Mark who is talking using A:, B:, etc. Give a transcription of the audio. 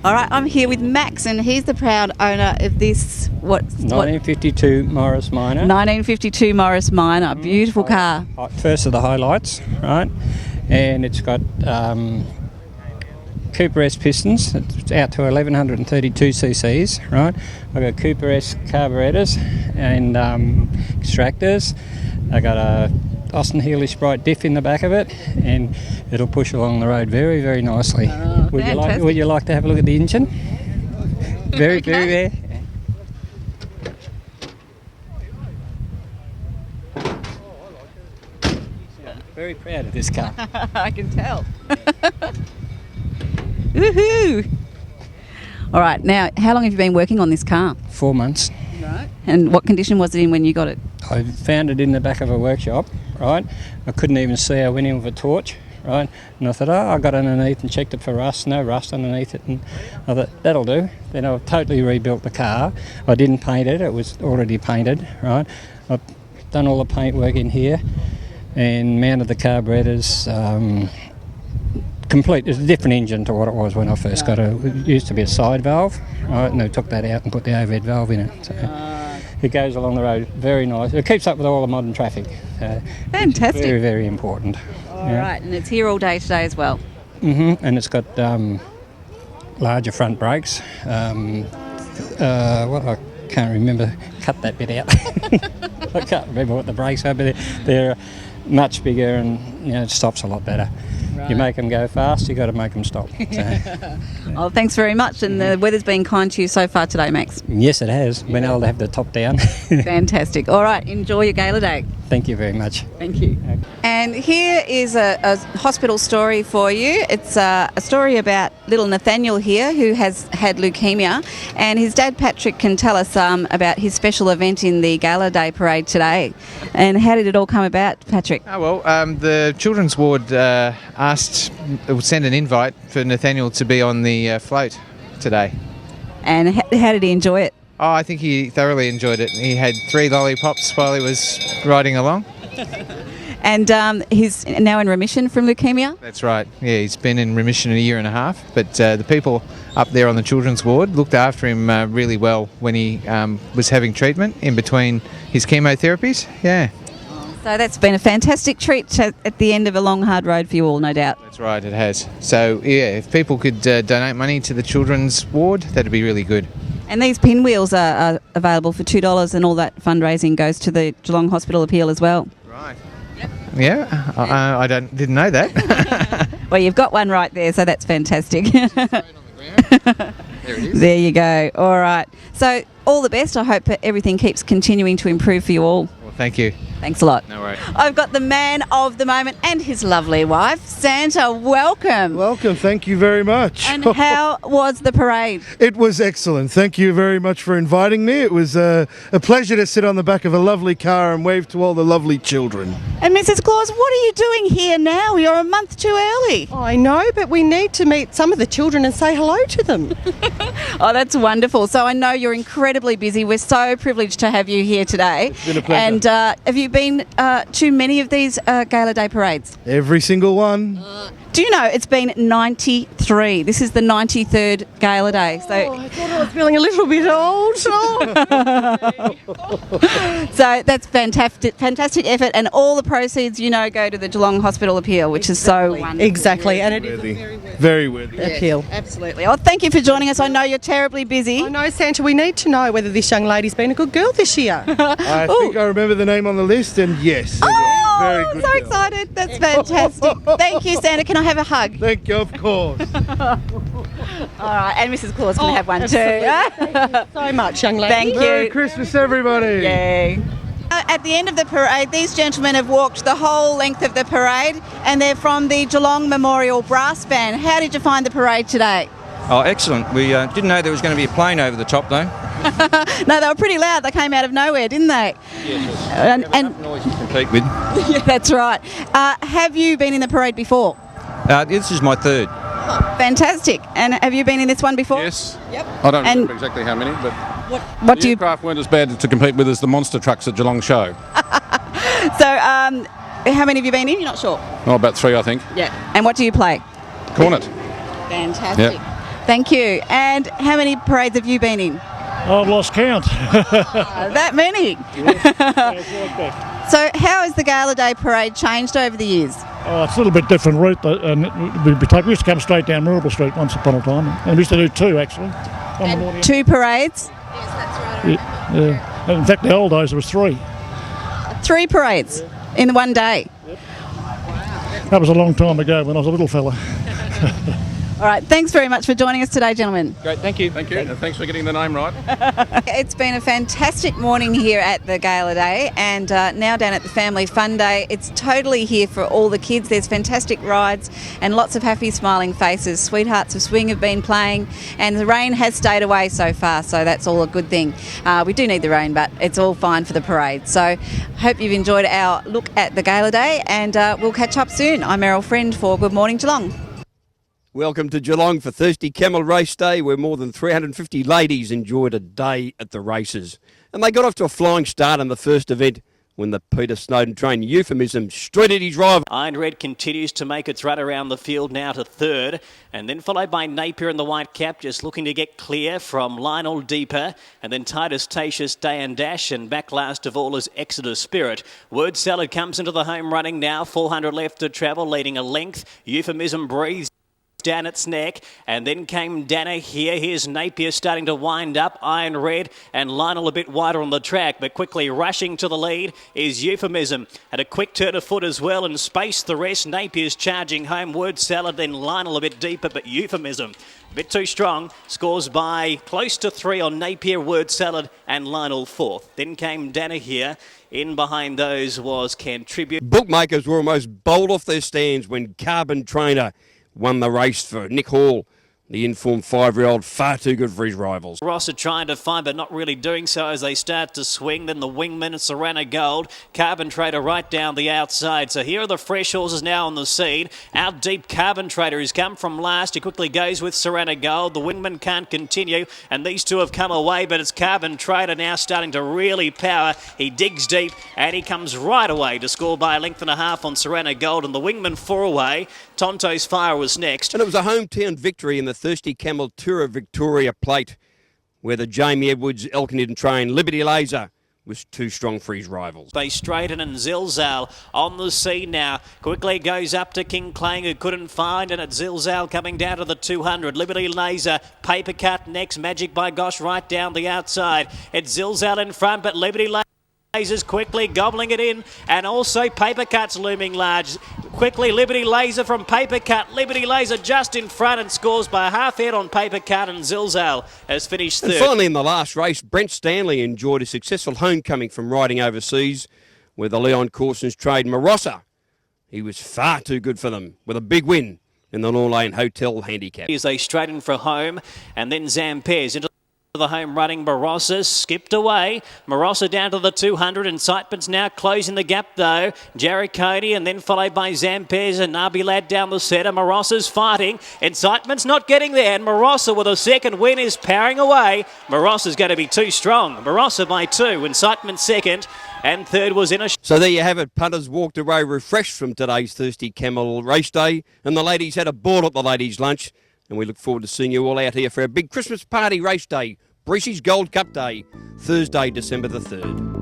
A: All right, I'm here with Max, and he's the proud owner of this,
B: 1952 Morris Minor.
A: 1952 Morris Minor. Beautiful car.
B: First of the highlights, right? And it's got Cooper S pistons. It's out to 1132 cc's, right? I've got Cooper S carburetors and extractors. I got a Austin Healy Sprite diff in the back of it, and it'll push along the road very, very nicely. Would you like to have a look at the engine? Very,
A: Okay.
B: very there. Very proud of this car.
A: I can tell. Woohoo! All right, now, how long have you been working on this car?
B: 4 months.
A: Right. And what condition was it in when you got it?
B: I found it in the back of a workshop, right? I couldn't even see. I went in with a torch, right? And I thought, I got underneath and checked it for rust. No rust underneath it. And I thought, that'll do. Then I totally rebuilt the car. I didn't paint it. It was already painted, right? I've done all the paint work in here and mounted the carburetors. Complete. It's a different engine to what it was when I first got it. It used to be a side valve, right? And they took that out and put the overhead valve in it. So it goes along the road very nice. It keeps up with all the modern traffic.
A: Fantastic.
B: Very, very important.
A: All right, and it's here all day today as well.
B: And it's got larger front brakes. I can't remember. Cut that bit out. I can't remember what the brakes are, but they're much bigger and it stops a lot better. Right. You make them go fast, you got to make them stop. So,
A: Oh, thanks very much. And the weather's been kind to you so far today, Max.
B: yes, it has. Been able to have the top down.
A: Fantastic. All right, enjoy your Gala Day.
B: Thank you very much.
A: Thank you. And here is a hospital story for you. It's a story about little Nathaniel here, who has had leukemia, and his dad Patrick can tell us about his special event in the Gala Day Parade today. And how did it all come about, Patrick?
C: The children's ward sent an invite for Nathaniel to be on the float today.
A: And how did he enjoy it?
C: Oh, I think he thoroughly enjoyed it. He had 3 lollipops while he was riding along.
A: And he's now in remission from leukemia?
C: That's right. Yeah, he's been in remission 1.5 years. But the people up there on the children's ward looked after him really well when he was having treatment in between his chemotherapies. Yeah.
A: So that's been a fantastic treat at the end of a long, hard road for you all, no doubt.
C: That's right, it has. So, yeah, if people could donate money to the children's ward, that'd be really good.
A: And these pinwheels are available for $2, and all that fundraising goes to the Geelong Hospital appeal as well.
C: Right. Yep. Yeah, I didn't know that.
A: Well, you've got one right there, so that's fantastic.
C: There it is.
A: There you go. All right. So all the best. I hope that everything keeps continuing to improve for you all.
C: Well, thank you.
A: Thanks a lot.
C: No worries.
A: I've got the man of the moment and his lovely wife, Santa. Welcome.
D: Welcome, thank you very much.
A: And how was the parade?
D: It was excellent. Thank you very much for inviting me. It was a pleasure to sit on the back of a lovely car and wave to all the lovely children.
A: And Mrs. Claus, what are you doing here now? You're a month too early.
E: I know, but we need to meet some of the children and say hello to them.
A: Oh, that's wonderful. So I know you're incredibly busy. We're so privileged to have you here today.
D: It's been a pleasure.
A: And have you been to many of these Gala Day parades?
D: Every single one.
A: Do you know it's been 93? This is the 93rd Gala Day. So,
E: I thought I was feeling a little bit old.
A: so that's fantastic effort, and all the proceeds, go to the Geelong Hospital appeal, which is so wonderful.
E: Exactly, and it is a
D: Worthy. Very worthy.
E: appeal.
A: Absolutely. Oh, thank you for joining us. I know you're terribly busy.
E: I know, Santa, we need to know whether this young lady's been a good girl this year.
D: I think I remember the name on the list, and yes. it was
A: Oh,
D: very
A: I'm
D: good
A: so
D: girl.
A: excited. That's fantastic. Thank you, Santa. Can I have a hug?
D: Thank you, of course.
A: All right, and Mrs. Claus can have one too.
E: Thank you so much, young lady.
A: Thank
D: Merry
A: you.
D: Christmas, everybody.
A: Yay. At the end of the parade, these gentlemen have walked the whole length of the parade, and they're from the Geelong Memorial Brass Band. How did you find the parade today?
F: Oh, excellent. We didn't know there was going to be a plane over the top, though.
A: No, they were pretty loud. They came out of nowhere, didn't they?
F: Yes.
A: And
F: Noise to compete with.
A: yeah, that's right. Have you been in the parade before?
F: This is my third.
A: Fantastic. And have you been in this one before?
G: Yes.
A: Yep.
G: I don't
A: And-
G: remember exactly how many, but
A: What
G: the
A: do you?
G: aircraft weren't as bad to compete with as the monster trucks at Geelong Show.
A: So, how many have you been in? You're not sure.
G: Oh, about 3, I think.
A: Yeah. And what do you play?
G: Cornet.
A: Fantastic.
G: Yep.
A: Thank you. And how many parades have you been in?
H: I've lost count.
A: That many? So how has the Gala Day Parade changed over the years?
H: It's a little bit different route. And we used to come straight down Marable Street once upon a time. And we used to do two, actually. On the morning.
A: 2 parades?
I: Yes, that's right.
H: Yeah. And in fact, the old days there was 3.
A: 3 parades in one day?
H: That was a long time ago when I was a little fella.
A: All right, thanks very much for joining us today, gentlemen.
C: Great, thank you.
G: Thank you, and thanks for getting the name right.
A: It's been a fantastic morning here at the Gala Day, and now down at the Family Fun Day. It's totally here for all the kids. There's fantastic rides and lots of happy smiling faces. Sweethearts of Swing have been playing, and the rain has stayed away so far, so that's all a good thing. We do need the rain, but it's all fine for the parade. So hope you've enjoyed our look at the Gala Day, and we'll catch up soon. I'm Meryl Friend for Good Morning Geelong.
J: Welcome to Geelong for Thirsty Camel Race Day, where more than 350 ladies enjoyed a day at the races. And they got off to a flying start in the first event when the Peter Snowden train Euphemism strutted his rival.
K: Iron Red continues to make its run around the field now to third, and then followed by Napier in the white cap, just looking to get clear from Lionel Deeper, and then Titus Tatius, Day and Dash, and back last of all is Exeter Spirit. Word Salad comes into the home running now, 400 left to travel, leading a length. Euphemism breathes down its neck, and then came Danner here. Here's Napier starting to wind up, Iron Red, and Lionel a bit wider on the track, but quickly rushing to the lead is Euphemism. Had a quick turn of foot as well and spaced the rest. Napier's charging home, Word Salad, then Lionel a bit deeper, but Euphemism a bit too strong. Scores by close to 3 on Napier, Word Salad, and Lionel fourth. Then came Danner here. In behind those was Contribute.
J: Bookmakers were almost bowled off their stands when Carbon Trainer won the race for Nick Hall. The informed 5-year-old, far too good for his rivals.
K: Ross are trying to find, but not really doing so as they start to swing. Then the Wingman, Serrano Gold, Carbon Trader right down the outside. So here are the fresh horses now on the scene. Out deep, Carbon Trader has come from last. He quickly goes with Serrano Gold. The Wingman can't continue, and these two have come away, but it's Carbon Trader now starting to really power. He digs deep, and he comes right away to score by a length and a half on Serrano Gold, and the Wingman 4 away. Tonto's Fire was next.
J: And it was a hometown victory in the Thirsty Camel Tour of Victoria Plate, where the Jamie Edwards Elkinidon train Liberty Laser was too strong for his rivals.
K: They straighten, and Zilzal on the scene now. Quickly goes up to King Clang, who couldn't find, and it's Zilzal coming down to the 200. Liberty Laser, Paper Cut next, Magic by Gosh right down the outside. It's Zilzal in front, but Liberty Laser's quickly gobbling it in, and also Paper Cut's looming large. Quickly, Liberty Laser from Paper Cut. Liberty Laser just in front and scores by a half head on Paper Cut, and Zilzal has finished third.
J: And finally in the last race, Brent Stanley enjoyed a successful homecoming from riding overseas with the Leon Corson's trade Marossa. He was far too good for them with a big win in the Lawn Lane Hotel handicap.
K: As they straighten for home, and then Zampez into the home running. Barossa skipped away. Marossa down to the 200. Incitement's now closing the gap though. Jarricone, and then followed by Zampez and Nabi Lad down the centre. Marossa's fighting. Incitement's not getting there, and Marossa with a second win is powering away. Marossa's going to be too strong. Marossa by 2. Incitement second, and third was in a...
J: So there you have it. Punters walked away refreshed from today's Thirsty Camel Race Day, and the ladies had a ball at the ladies' lunch. And we look forward to seeing you all out here for our big Christmas party race day, Breezy's Gold Cup Day, Thursday, December the 3rd.